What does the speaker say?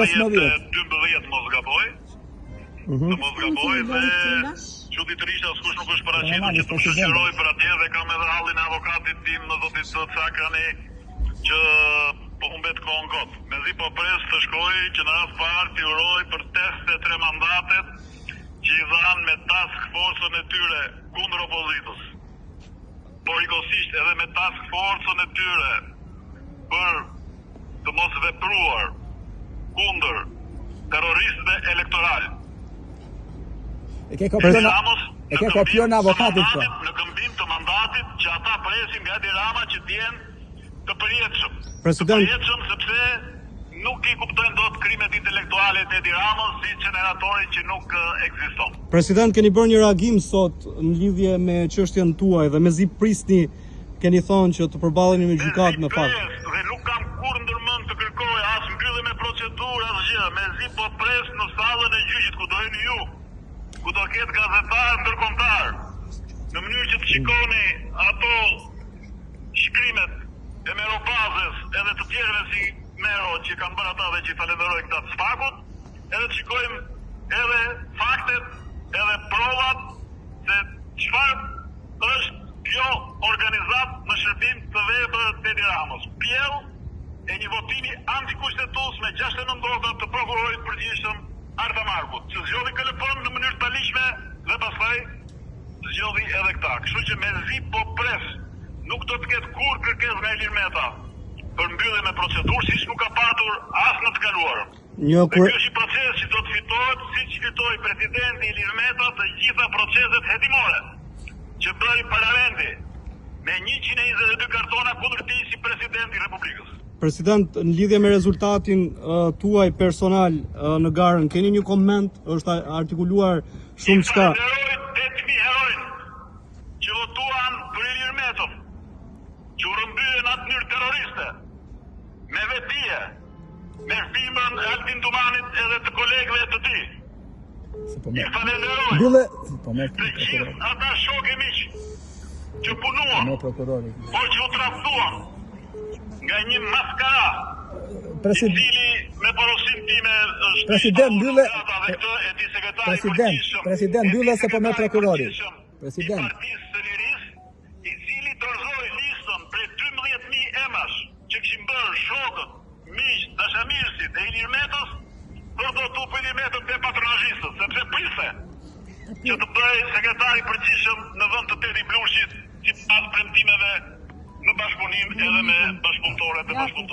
12 mos gaboj. Të mos gaboj dhe çuditërisht askush nuk është paraqitur që të më shoqëroj për atje dhe kam edhe hallin e avokatit tim në zotit Cakani që po humbet kohën kot. Mezi po pres të shkoj që në rast parë t'i uroj për test e 3 mandatet që i dhanë me task force-ën e tyre kundër opozitës. Por ikosisht edhe me task force-ën e tyre për të mos vepruar kundër terroristëve elektoral. E ke kopjon në avokatit po. Në këmbim të mandatit që ata presin nga Edi Rama që t'jenë të përjetshëm. President, të përjetshëm sepse nuk i kuptojnë dot krimet intelektuale të Edi Ramës si generatori që nuk ekziston. President, keni bërë një reagim sot në lidhje me çështjen tuaj dhe mezi prisni keni thonë që të përballeni me gjykatë në fakt. Dhe nuk kam kur ndërmend të kërkoj as mbyllje me procedurë asgjë, mezi po pres në sallën e gjyqit ku do jeni ju, ku do ketë gazetar ndërkombëtar, në mënyrë që të shikoni ato shkrimet e Meropazës edhe të tjerëve si Mero që kanë bërë ata dhe që i falenderoj këta të sfakut, edhe të shikojmë edhe faktet, edhe provat se çfarë është kjo organizat në shërbim të veprave të Edi Ramës. Pjell e një votimi antikushtetues me 69 vota të prokurorit përgjithshëm Arta Markut, që zgjodhi KLP-n në mënyrë të paligjshme dhe pastaj zgjodhi edhe këta. Kështu që mezi po pres, nuk do të ketë kur kërkesë nga Ilir Meta për mbyllje me procedurë, siç nuk ka patur as në të kaluarën. Dhe ky është një proces që do të fitohet siç fitoi presidenti Ilir Meta të gjitha proceset hetimore që bëri parlamenti me 122 kartona kundër tij si presidenti i Republikës. President, në lidhje me rezultatin tuaj personal në garën, keni një koment? Është artikuluar shumë çka. Falenderoj 8.000 herojnë që votuan për Ilir Metën, që u rrëmbyen atë mënyrë terroriste, me vetdije, me firmën e Altin Tumanit edhe të kolegëve të tij. I falenderoj të gjithë ata shokë miq që punuan, por që u tradhtuan nga një maskara i cili me porosin time është President mbyllë President mbyllë se po me prokurori. President i Partisë së Lirisë, i cili dorëzoi listën prej 12.000 emrash që kishin bërë shokët, miq, dashamirësit e Ilir Metës për do të Ilir Metën te patronazhistët, sepse priste që të bëj sekretari përgjithshëm në vend të Tedi Blushit sipas premtimeve në bashkëpunim edhe me bashkëpunëtorët e bashkëpunëtorëve.